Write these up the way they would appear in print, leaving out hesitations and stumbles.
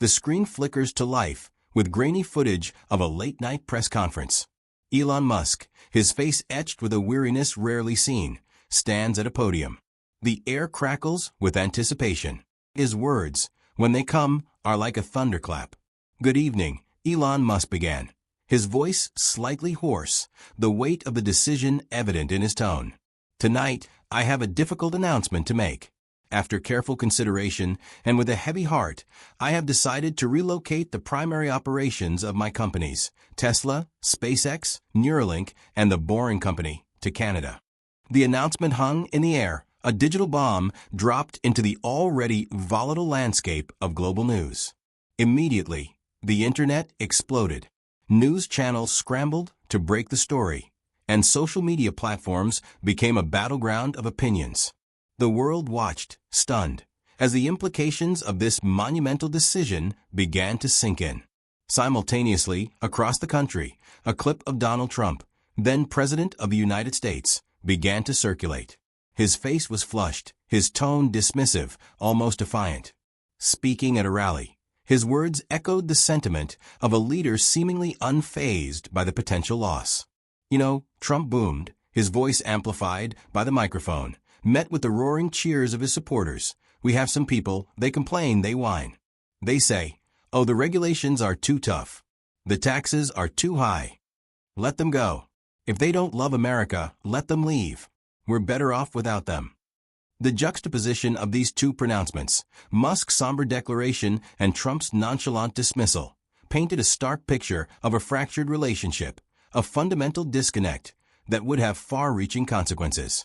The screen flickers to life with grainy footage of a late-night press conference. Elon Musk, his face etched with a weariness rarely seen, stands at a podium. The air crackles with anticipation. His words, when they come, are like a thunderclap. "Good evening," Elon Musk began, his voice slightly hoarse, the weight of the decision evident in his tone. "Tonight, I have a difficult announcement to make. After careful consideration and with a heavy heart, I have decided to relocate the primary operations of my companies, Tesla, SpaceX, Neuralink, and the Boring Company, to Canada." The announcement hung in the air, a digital bomb dropped into the already volatile landscape of global news. Immediately, the internet exploded. News channels scrambled to break the story, and social media platforms became a battleground of opinions. The world watched, stunned, as the implications of this monumental decision began to sink in. Simultaneously, across the country, a clip of Donald Trump, then President of the United States, began to circulate. His face was flushed, his tone dismissive, almost defiant. Speaking at a rally, his words echoed the sentiment of a leader seemingly unfazed by the potential loss. "You know," Trump boomed, his voice amplified by the microphone, met with the roaring cheers of his supporters. "We have some people, they complain, they whine. They say, oh, the regulations are too tough. The taxes are too high. Let them go. If they don't love America, let them leave. We're better off without them." The juxtaposition of these two pronouncements, Musk's somber declaration and Trump's nonchalant dismissal, painted a stark picture of a fractured relationship, a fundamental disconnect that would have far-reaching consequences.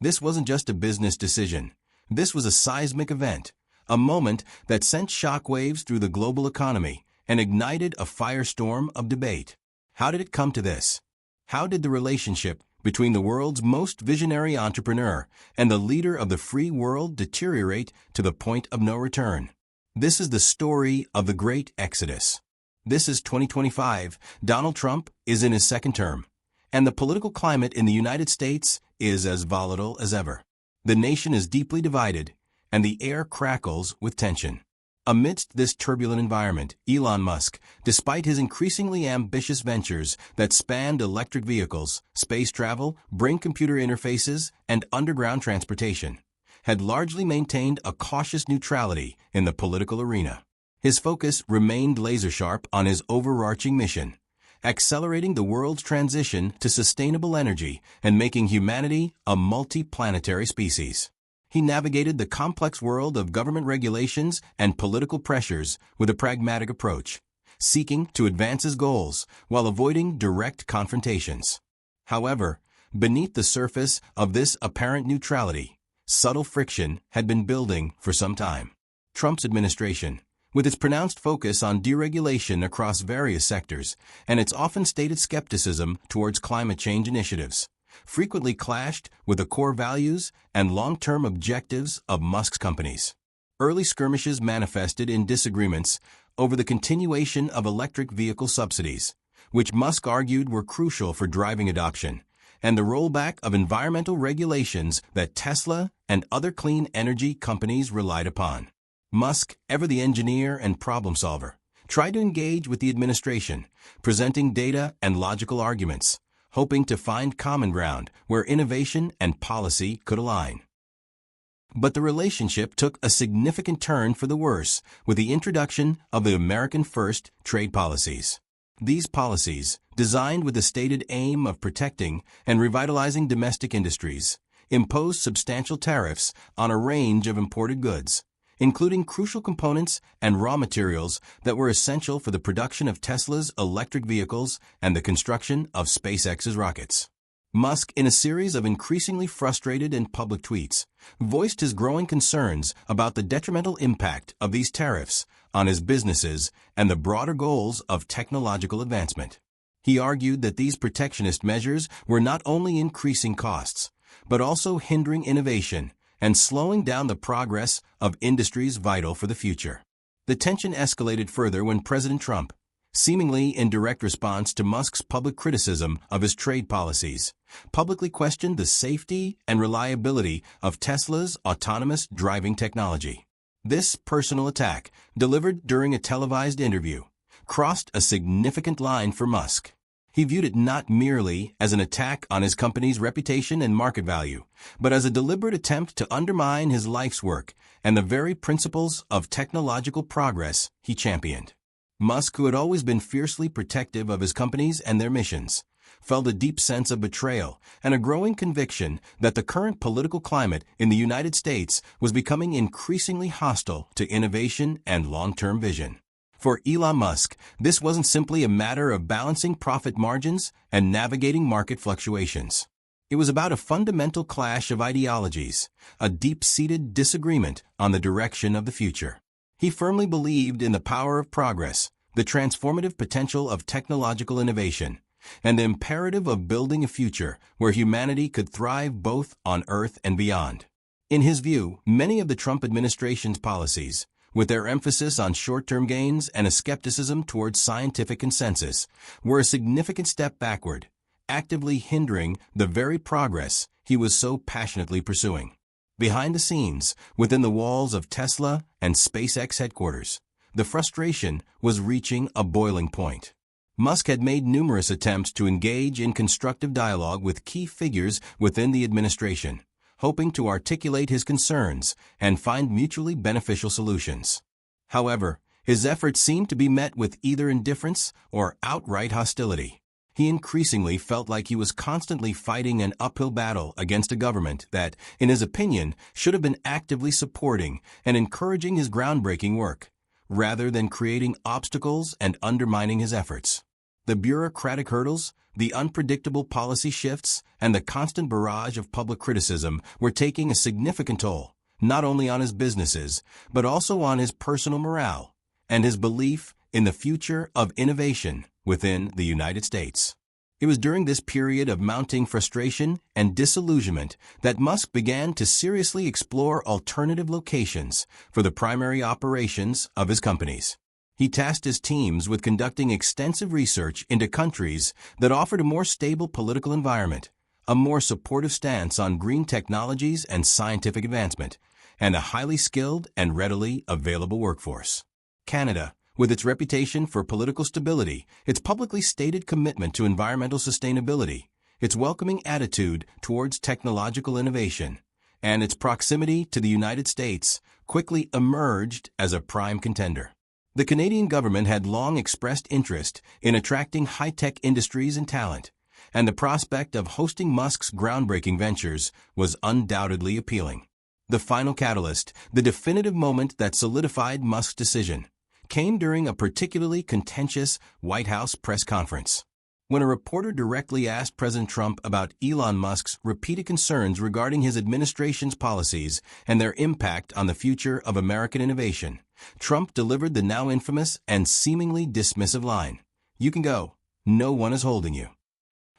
This wasn't just a business decision. This was a seismic event, a moment that sent shockwaves through the global economy and ignited a firestorm of debate. How did it come to this? How did the relationship between the world's most visionary entrepreneur and the leader of the free world deteriorate to the point of no return? This is the story of the Great Exodus. This is 2025. Donald Trump is in his second term, and the political climate in the United States is as volatile as ever. The nation is deeply divided, and the air crackles with tension. Amidst this turbulent environment, Elon Musk, despite his increasingly ambitious ventures that spanned electric vehicles, space travel, brain computer interfaces, and underground transportation, had largely maintained a cautious neutrality in the political arena. His focus remained laser-sharp on his overarching mission, accelerating the world's transition to sustainable energy and making humanity a multi-planetary species. He navigated the complex world of government regulations and political pressures with a pragmatic approach, seeking to advance his goals while avoiding direct confrontations. However, beneath the surface of this apparent neutrality, subtle friction had been building for some time. Trump's administration, with its pronounced focus on deregulation across various sectors and its often stated skepticism towards climate change initiatives, frequently clashed with the core values and long-term objectives of Musk's companies. Early skirmishes manifested in disagreements over the continuation of electric vehicle subsidies, which Musk argued were crucial for driving adoption, and the rollback of environmental regulations that Tesla and other clean energy companies relied upon. Musk, ever the engineer and problem solver, tried to engage with the administration, presenting data and logical arguments, hoping to find common ground where innovation and policy could align. But the relationship took a significant turn for the worse with the introduction of the American First trade policies. These policies, designed with the stated aim of protecting and revitalizing domestic industries, imposed substantial tariffs on a range of imported goods, including crucial components and raw materials that were essential for the production of Tesla's electric vehicles and the construction of SpaceX's rockets. Musk, in a series of increasingly frustrated and public tweets, voiced his growing concerns about the detrimental impact of these tariffs on his businesses and the broader goals of technological advancement. He argued that these protectionist measures were not only increasing costs, but also hindering innovation and slowing down the progress of industries vital for the future. The tension escalated further when President Trump, seemingly in direct response to Musk's public criticism of his trade policies, publicly questioned the safety and reliability of Tesla's autonomous driving technology. This personal attack, delivered during a televised interview, crossed a significant line for Musk. He viewed it not merely as an attack on his company's reputation and market value, but as a deliberate attempt to undermine his life's work and the very principles of technological progress he championed. Musk, who had always been fiercely protective of his companies and their missions, felt a deep sense of betrayal and a growing conviction that the current political climate in the United States was becoming increasingly hostile to innovation and long-term vision. For Elon Musk, this wasn't simply a matter of balancing profit margins and navigating market fluctuations. It was about a fundamental clash of ideologies, a deep-seated disagreement on the direction of the future. He firmly believed in the power of progress, the transformative potential of technological innovation, and the imperative of building a future where humanity could thrive both on Earth and beyond. In his view, many of the Trump administration's policies, with their emphasis on short-term gains and a skepticism towards scientific consensus, were a significant step backward, actively hindering the very progress he was so passionately pursuing. Behind the scenes, within the walls of Tesla and SpaceX headquarters, the frustration was reaching a boiling point. Musk had made numerous attempts to engage in constructive dialogue with key figures within the administration, hoping to articulate his concerns and find mutually beneficial solutions. However, his efforts seemed to be met with either indifference or outright hostility. He increasingly felt like he was constantly fighting an uphill battle against a government that, in his opinion, should have been actively supporting and encouraging his groundbreaking work, rather than creating obstacles and undermining his efforts. The bureaucratic hurdles, the unpredictable policy shifts, and the constant barrage of public criticism were taking a significant toll, not only on his businesses, but also on his personal morale and his belief in the future of innovation within the United States. It was during this period of mounting frustration and disillusionment that Musk began to seriously explore alternative locations for the primary operations of his companies. He tasked his teams with conducting extensive research into countries that offered a more stable political environment, a more supportive stance on green technologies and scientific advancement, and a highly skilled and readily available workforce. Canada, with its reputation for political stability, its publicly stated commitment to environmental sustainability, its welcoming attitude towards technological innovation, and its proximity to the United States, quickly emerged as a prime contender. The Canadian government had long expressed interest in attracting high-tech industries and talent, and the prospect of hosting Musk's groundbreaking ventures was undoubtedly appealing. The final catalyst, the definitive moment that solidified Musk's decision, came during a particularly contentious White House press conference. When a reporter directly asked President Trump about Elon Musk's repeated concerns regarding his administration's policies and their impact on the future of American innovation, Trump delivered the now infamous and seemingly dismissive line, "You can go. No one is holding you."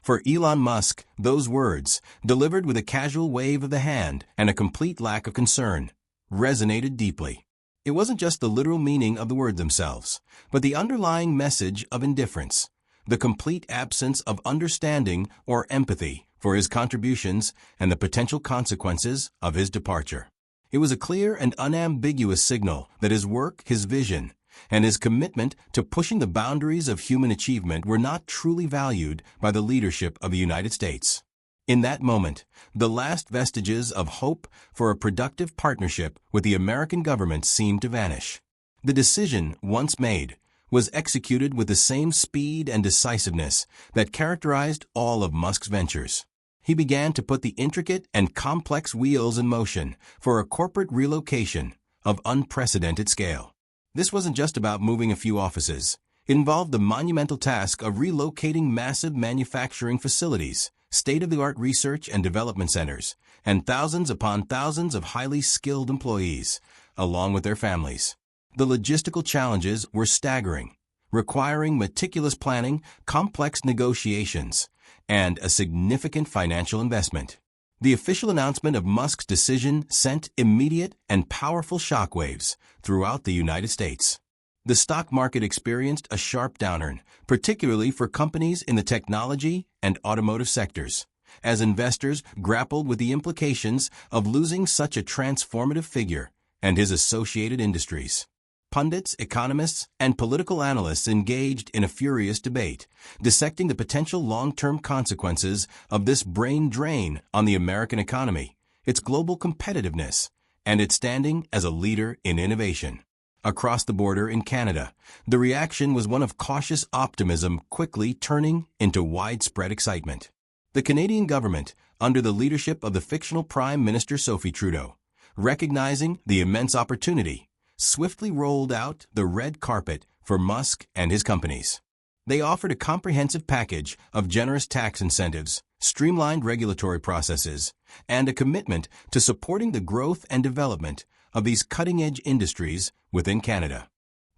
For Elon Musk, those words, delivered with a casual wave of the hand and a complete lack of concern, resonated deeply. It wasn't just the literal meaning of the words themselves, but the underlying message of indifference, the complete absence of understanding or empathy for his contributions and the potential consequences of his departure. It was a clear and unambiguous signal that his work, his vision, and his commitment to pushing the boundaries of human achievement were not truly valued by the leadership of the United States. In that moment, the last vestiges of hope for a productive partnership with the American government seemed to vanish. The decision, once made, was executed with the same speed and decisiveness that characterized all of Musk's ventures. He began to put the intricate and complex wheels in motion for a corporate relocation of unprecedented scale. This wasn't just about moving a few offices. It involved the monumental task of relocating massive manufacturing facilities, state-of-the-art research and development centers, and thousands upon thousands of highly skilled employees, along with their families. The logistical challenges were staggering, requiring meticulous planning, complex negotiations, and a significant financial investment. The official announcement of Musk's decision sent immediate and powerful shockwaves throughout the United States. The stock market experienced a sharp downturn, particularly for companies in the technology and automotive sectors, as investors grappled with the implications of losing such a transformative figure and his associated industries. Pundits, economists, and political analysts engaged in a furious debate, dissecting the potential long-term consequences of this brain drain on the American economy, its global competitiveness, and its standing as a leader in innovation. Across the border in Canada, the reaction was one of cautious optimism quickly turning into widespread excitement. The Canadian government, under the leadership of the fictional Prime Minister Sophie Trudeau, recognizing the immense opportunity, swiftly rolled out the red carpet for Musk and his companies. They offered a comprehensive package of generous tax incentives, streamlined regulatory processes, and a commitment to supporting the growth and development of these cutting-edge industries within Canada.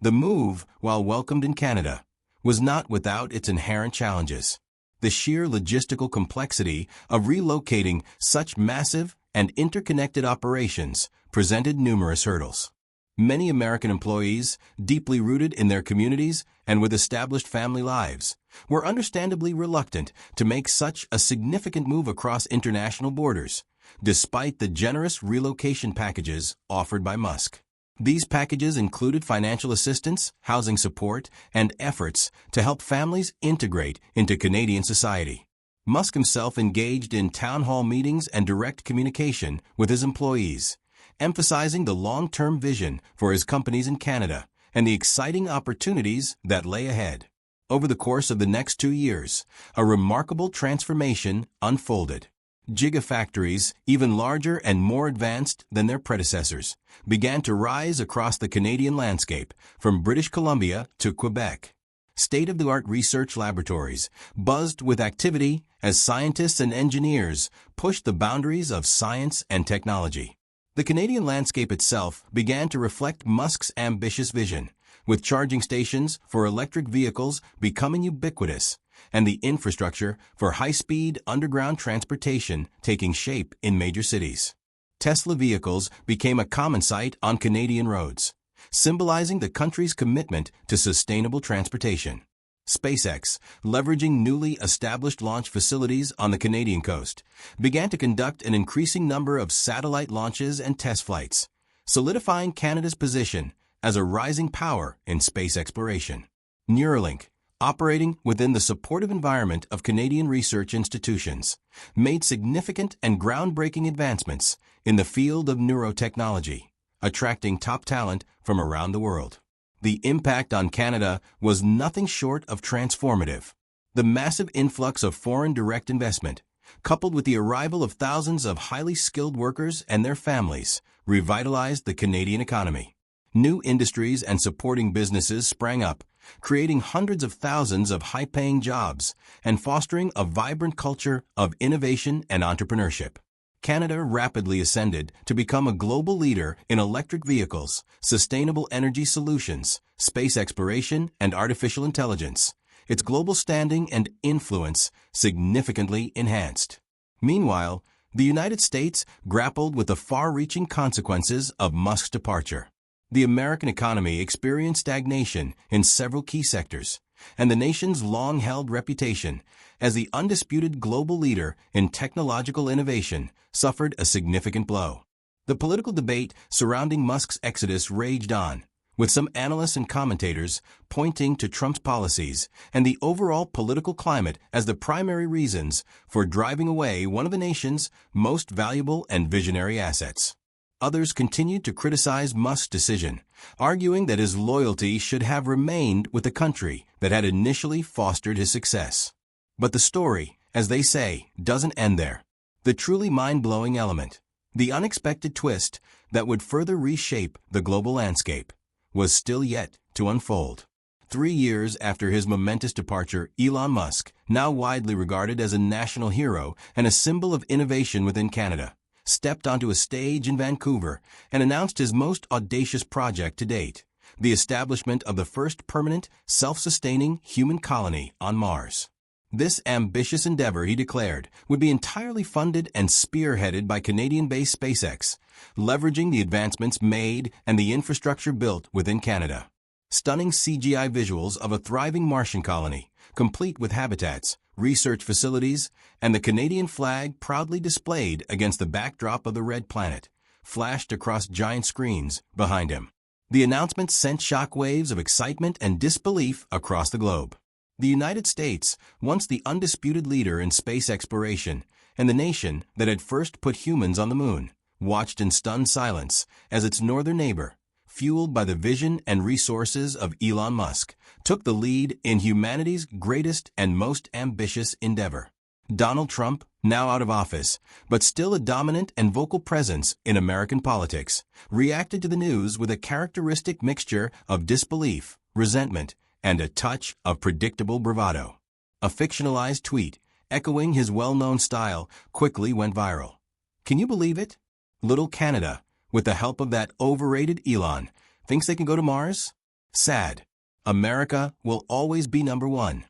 The move, while welcomed in Canada, was not without its inherent challenges. The sheer logistical complexity of relocating such massive and interconnected operations presented numerous hurdles. Many American employees, deeply rooted in their communities and with established family lives, were understandably reluctant to make such a significant move across international borders, despite the generous relocation packages offered by Musk. These packages included financial assistance, housing support, and efforts to help families integrate into Canadian society. Musk himself engaged in town hall meetings and direct communication with his employees, emphasizing the long-term vision for his companies in Canada and the exciting opportunities that lay ahead. Over the course of the next 2 years, a remarkable transformation unfolded. Gigafactories, even larger and more advanced than their predecessors, began to rise across the Canadian landscape, from British Columbia to Quebec. State-of-the-art research laboratories buzzed with activity as scientists and engineers pushed the boundaries of science and technology. The Canadian landscape itself began to reflect Musk's ambitious vision, with charging stations for electric vehicles becoming ubiquitous and the infrastructure for high-speed underground transportation taking shape in major cities. Tesla vehicles became a common sight on Canadian roads, symbolizing the country's commitment to sustainable transportation. SpaceX, leveraging newly established launch facilities on the Canadian coast, began to conduct an increasing number of satellite launches and test flights, solidifying Canada's position as a rising power in space exploration. Neuralink, operating within the supportive environment of Canadian research institutions, made significant and groundbreaking advancements in the field of neurotechnology, attracting top talent from around the world. The impact on Canada was nothing short of transformative. The massive influx of foreign direct investment, coupled with the arrival of thousands of highly skilled workers and their families, revitalized the Canadian economy. New industries and supporting businesses sprang up, creating hundreds of thousands of high-paying jobs and fostering a vibrant culture of innovation and entrepreneurship. Canada rapidly ascended to become a global leader in electric vehicles, sustainable energy solutions, space exploration, and artificial intelligence, its global standing and influence significantly enhanced. Meanwhile, the United States grappled with the far-reaching consequences of Musk's departure. The American economy experienced stagnation in several key sectors, and the nation's long-held reputation as the undisputed global leader in technological innovation suffered a significant blow. The political debate surrounding Musk's exodus raged on, with some analysts and commentators pointing to Trump's policies and the overall political climate as the primary reasons for driving away one of the nation's most valuable and visionary assets. Others continued to criticize Musk's decision, arguing that his loyalty should have remained with the country that had initially fostered his success. But the story, as they say, doesn't end there. The truly mind-blowing element, the unexpected twist that would further reshape the global landscape, was still yet to unfold. 3 years after his momentous departure, Elon Musk, now widely regarded as a national hero and a symbol of innovation within Canada, stepped onto a stage in Vancouver and announced his most audacious project to date, the establishment of the first permanent, self-sustaining human colony on Mars. This ambitious endeavor, he declared, would be entirely funded and spearheaded by Canadian-based SpaceX, leveraging the advancements made and the infrastructure built within Canada. Stunning CGI visuals of a thriving Martian colony, complete with habitats, research facilities, and the Canadian flag proudly displayed against the backdrop of the red planet, flashed across giant screens behind him. The announcement sent shockwaves of excitement and disbelief across the globe. The United States, once the undisputed leader in space exploration and the nation that had first put humans on the moon, watched in stunned silence as its northern neighbor, fueled by the vision and resources of Elon Musk, took the lead in humanity's greatest and most ambitious endeavor. Donald Trump, now out of office, but still a dominant and vocal presence in American politics, reacted to the news with a characteristic mixture of disbelief, resentment, and a touch of predictable bravado. A fictionalized tweet, echoing his well-known style, quickly went viral. Can you believe it? Little Canada, with the help of that overrated Elon, thinks they can go to Mars? Sad. America will always be number one.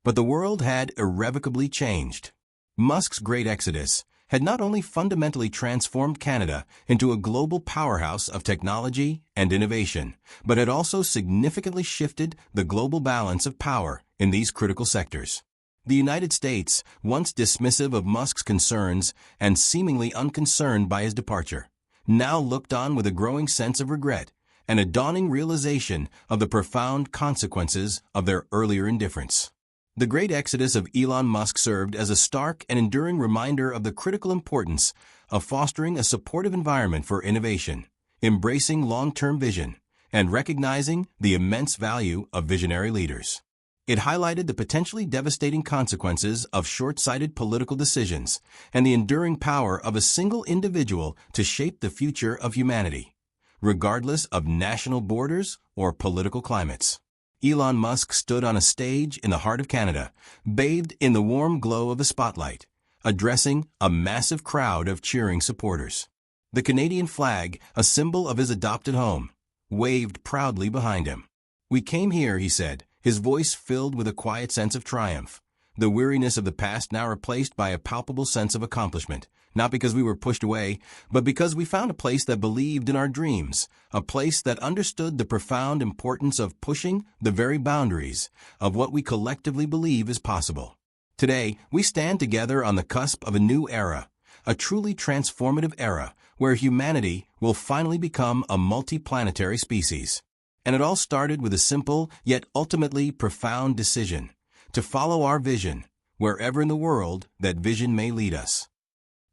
But the world had irrevocably changed. Musk's great exodus had not only fundamentally transformed Canada into a global powerhouse of technology and innovation, but had also significantly shifted the global balance of power in these critical sectors. The United States, once dismissive of Musk's concerns and seemingly unconcerned by his departure, now looked on with a growing sense of regret and a dawning realization of the profound consequences of their earlier indifference. The great exodus of Elon Musk served as a stark and enduring reminder of the critical importance of fostering a supportive environment for innovation, embracing long-term vision, and recognizing the immense value of visionary leaders. It highlighted the potentially devastating consequences of short-sighted political decisions and the enduring power of a single individual to shape the future of humanity, regardless of national borders or political climates. Elon Musk stood on a stage in the heart of Canada, bathed in the warm glow of the spotlight, addressing a massive crowd of cheering supporters. The Canadian flag, a symbol of his adopted home, waved proudly behind him. "We came here," he said, his voice filled with a quiet sense of triumph, the weariness of the past now replaced by a palpable sense of accomplishment, not because we were pushed away, but because we found a place that believed in our dreams, a place that understood the profound importance of pushing the very boundaries of what we collectively believe is possible. Today, we stand together on the cusp of a new era, a truly transformative era where humanity will finally become a multi-planetary species. And it all started with a simple, yet ultimately profound decision: to follow our vision, wherever in the world that vision may lead us.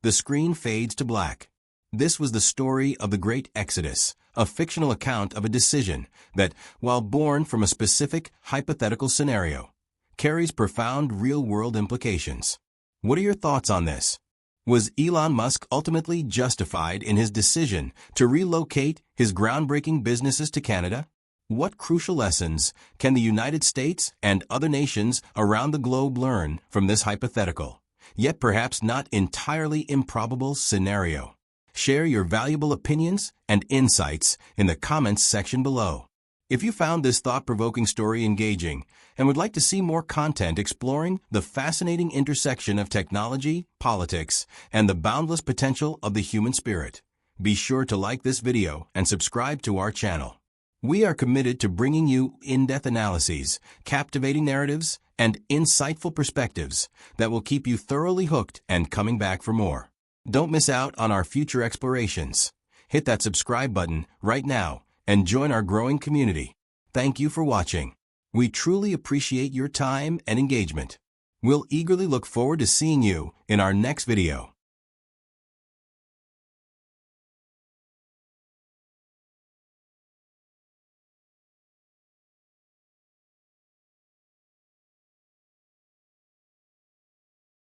The screen fades to black. This was the story of the Great Exodus, a fictional account of a decision that, while born from a specific hypothetical scenario, carries profound real-world implications. What are your thoughts on this? Was Elon Musk ultimately justified in his decision to relocate his groundbreaking businesses to Canada? What crucial lessons can the United States and other nations around the globe learn from this hypothetical, yet perhaps not entirely improbable scenario? Share your valuable opinions and insights in the comments section below. If you found this thought-provoking story engaging and would like to see more content exploring the fascinating intersection of technology, politics, and the boundless potential of the human spirit, be sure to like this video and subscribe to our channel. We are committed to bringing you in-depth analyses, captivating narratives, and insightful perspectives that will keep you thoroughly hooked and coming back for more. Don't miss out on our future explorations. Hit that subscribe button right now and join our growing community. Thank you for watching. We truly appreciate your time and engagement. We'll eagerly look forward to seeing you in our next video.